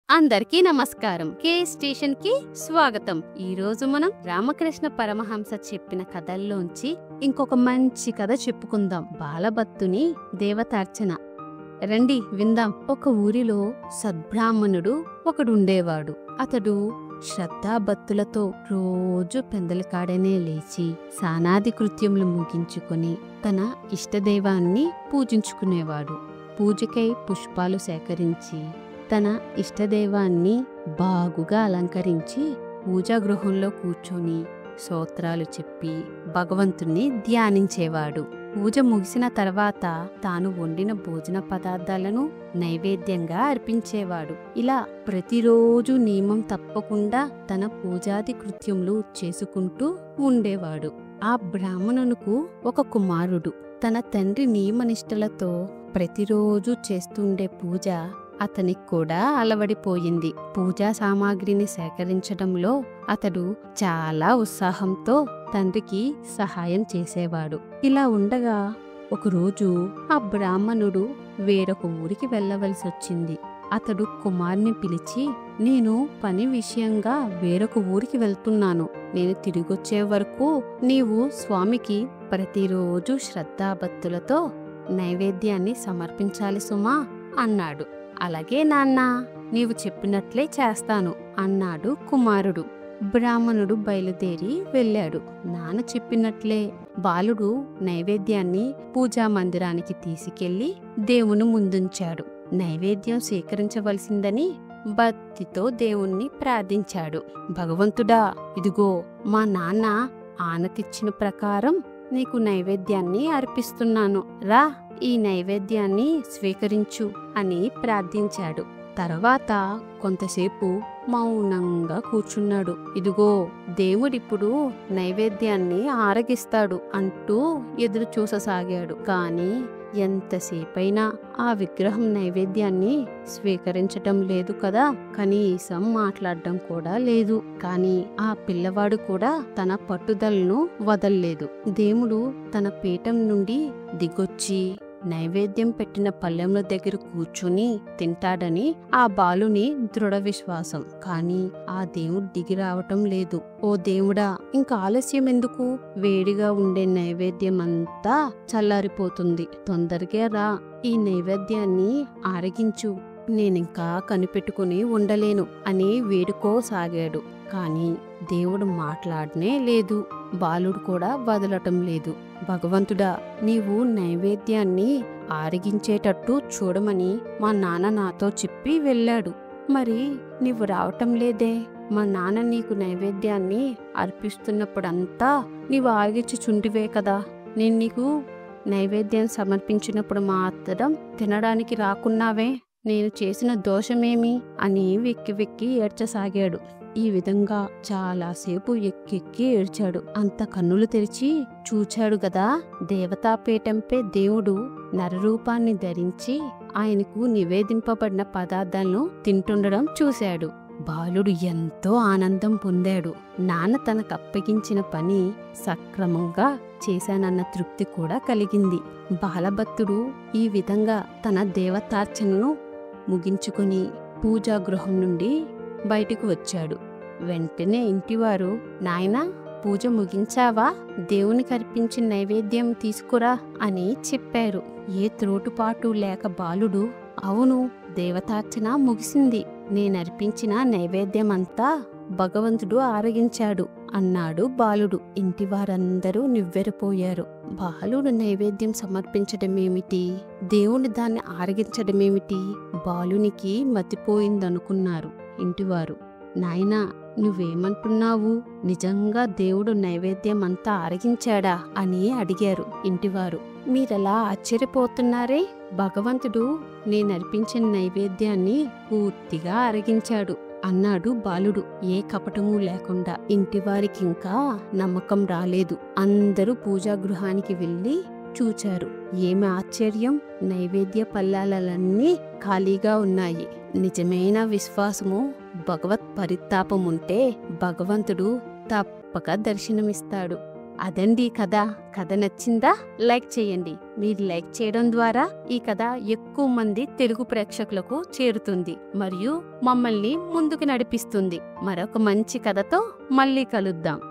అందరికీ నమస్కారం. కే స్టేషన్ కి స్వాగతం. ఈ రోజు మనం రామకృష్ణ పరమహంస చెప్పిన కథల్లోంచి ఇంకొక మంచి కథ చెప్పుకుందాం. బాలభత్తుని దేవతార్చన. రండి విందాం. ఒక ఊరిలో సద్బ్రాహ్మణుడు ఒకడుండేవాడు. అతడు శ్రద్ధాభక్తులతో రోజు పెందలకాడనే లేచి స్నానాది కృత్యములు ముగించుకొని తన ఇష్టదైవాన్ని పూజించుకునేవాడు. పూజకై పుష్పాలు సేకరించి తన ఇష్టదైవాన్ని బాగుగా అలంకరించి పూజాగృహంలో కూర్చొని స్తోత్రాలు చెప్పి భగవంతుణ్ణి ధ్యానించేవాడు. పూజ ముగిసిన తర్వాత తాను వండిన భోజన పదార్థాలను నైవేద్యంగా అర్పించేవాడు. ఇలా ప్రతిరోజు నియమం తప్పకుండా తన పూజాది కృత్యములు చేసుకుంటూ ఉండేవాడు. ఆ బ్రాహ్మణునకు ఒక కుమారుడు. తన తండ్రి నియమనిష్టలతో ప్రతిరోజు చేస్తుండే పూజ అతనికి కూడా అలవడిపోయింది. పూజా సామాగ్రిని సేకరించడంలో అతడు చాలా ఉత్సాహంతో తండ్రికి సహాయం చేసేవాడు. ఇలా ఉండగా ఒకరోజు ఆ బ్రాహ్మణుడు వేరొక ఊరికి వెళ్ళవలసి వచ్చింది. అతడు కుమార్ని పిలిచి, నేను పని విషయంగా వేరొక ఊరికి వెళ్తున్నాను. నేను తిరిగొచ్చే వరకు నీవు స్వామికి ప్రతిరోజు శ్రద్ధాభక్తులతో నైవేద్యాన్ని సమర్పించాలి సుమా అన్నాడు. అలాగే నాన్నా, నీవు చెప్పినట్లే చేస్తాను అన్నాడు కుమారుడు. బ్రాహ్మణుడు బయలుదేరి వెళ్ళాడు. నాన్న చెప్పినట్లే బాలుడు నైవేద్యాన్ని పూజా మందిరానికి తీసుకెళ్లి దేవుని ముందుంచాడు. నైవేద్యం స్వీకరించవలసిందని భక్తితో దేవుణ్ణి ప్రార్థించాడు. భగవంతుడా, ఇదిగో మా నాన్న ఆనతిచ్చిన ప్రకారం నీకు నైవేద్యాన్ని అర్పిస్తున్నాను. రా, ఈ నైవేద్యాన్ని స్వీకరించు అని ప్రార్థించాడు. తర్వాత కొంతసేపు మౌనంగా కూర్చున్నాడు. ఇదిగో దేవుడిప్పుడు నైవేద్యాన్ని ఆరగిస్తాడు అంటూ ఎదురు చూససాగాడు. కాని ఎంతసేపైనా ఆ విగ్రహం నైవేద్యాన్ని స్వీకరించటం లేదు కదా. కనీసం మాట్లాడడం కూడా లేదు. కాని ఆ పిల్లవాడు కూడా తన పట్టుదలను వదల్లేదు. దేవుడు తన పీఠం నుండి దిగొచ్చి నైవేద్యం పెట్టిన పళ్ళెంల దగ్గర కూర్చుని తింటాడని ఆ బాలుని దృఢ విశ్వాసం. కాని ఆ దేవుడు దిగి రావటం లేదు. ఓ దేవుడా, ఇంకా ఆలస్యం ఎందుకు? వేడిగా ఉండే నైవేద్యం అంతా చల్లారిపోతుంది. తొందరగా రా, ఈ నైవేద్యాన్ని ఆరగించు. నేనింకా కనిపెట్టుకుని ఉండలేను అని వేడుకోసాగాడు. కాని దేవుడు మాట్లాడనే లేదు. బాలుడు కూడా వదలటం లేదు. భగవంతుడా, నీవు నైవేద్యాన్ని ఆరగించేటట్టు చూడమని మా నాన్న నాతో చెప్పి వెళ్ళాడు. మరి నీవు రావటం లేదే? మా నాన్న నీకు నైవేద్యాన్ని అర్పిస్తున్నప్పుడంతా నీవు ఆరగించుచుంటివే కదా. నేను నీకు నైవేద్యం సమర్పించినప్పుడు మాత్రం తినడానికి రాకున్నావే. నేను చేసిన దోషమేమి అని వెక్కి వెక్కి ఏడ్చసాగాడు. ఈ విధంగా చాలాసేపు ఎక్కెక్కి ఏడ్చాడు. అంత కన్నులు తెరిచి చూచాడు గదా, దేవతాపీఠంపై దేవుడు నరరూపాన్ని ధరించి ఆయనకు నివేదింపబడిన పదార్థాలను తింటుండడం చూశాడు. బాలుడు ఎంతో ఆనందం పొందాడు. నాన్న తనకు అప్పగించిన పని సక్రమంగా చేశానన్న తృప్తి కూడా కలిగింది. బాలభక్తుడు ఈ విధంగా తన దేవతార్చనను ముగించుకుని పూజాగృహం నుండి బయటికి వచ్చాడు. వెంటనే ఇంటివారు, నాయనా, పూజ ముగించావా? దేవునికి అర్పించిన నైవేద్యం తీసుకురా అని చెప్పారు. ఏ త్రోటుపాటు లేక బాలుడు, అవును, దేవతార్చన ముగిసింది. నేనర్పించిన నైవేద్యం అంతా భగవంతుడు ఆరగించాడు అన్నాడు బాలుడు. ఇంటివారందరూ నివ్వెరపోయారు. బాలుడు నైవేద్యం సమర్పించడమేమిటి, దేవుని దాన్ని ఆరగించడమేమిటి? బాలునికి మతిపోయిందనుకున్నారు ఇంటివారు. నాయనా, నువ్వేమంటున్నావు? నిజంగా దేవుడు నైవేద్యం అంతా ఆరగించాడా అని అడిగారు ఇంటివారు. మీరలా ఆశ్చర్యపోతున్నారే? భగవంతుడు నేనర్పించిన నైవేద్యాన్ని పూర్తిగా ఆరగించాడు అన్నాడు బాలుడు ఏ కపటమూ లేకుండా. ఇంటివారికింకా నమ్మకం రాలేదు. అందరూ పూజాగృహానికి వెళ్లి చూచారు. ఏమి ఆశ్చర్యం! నైవేద్య పల్లాలన్నీ ఖాళీగా ఉన్నాయి. నిజమైన విశ్వాసము, భగవత్ పరితాపముంటే భగవంతుడు తప్పక దర్శనమిస్తాడు. అదండి కథ. కథ నచ్చిందా? లైక్ చేయండి. మీరు లైక్ చేయడం ద్వారా ఈ కథ ఎక్కువ మంది తెలుగు ప్రేక్షకులకు చేరుతుంది మరియు మమ్మల్ని ముందుకు నడిపిస్తుంది. మరొక మంచి కథతో మళ్ళీ కలుద్దాం.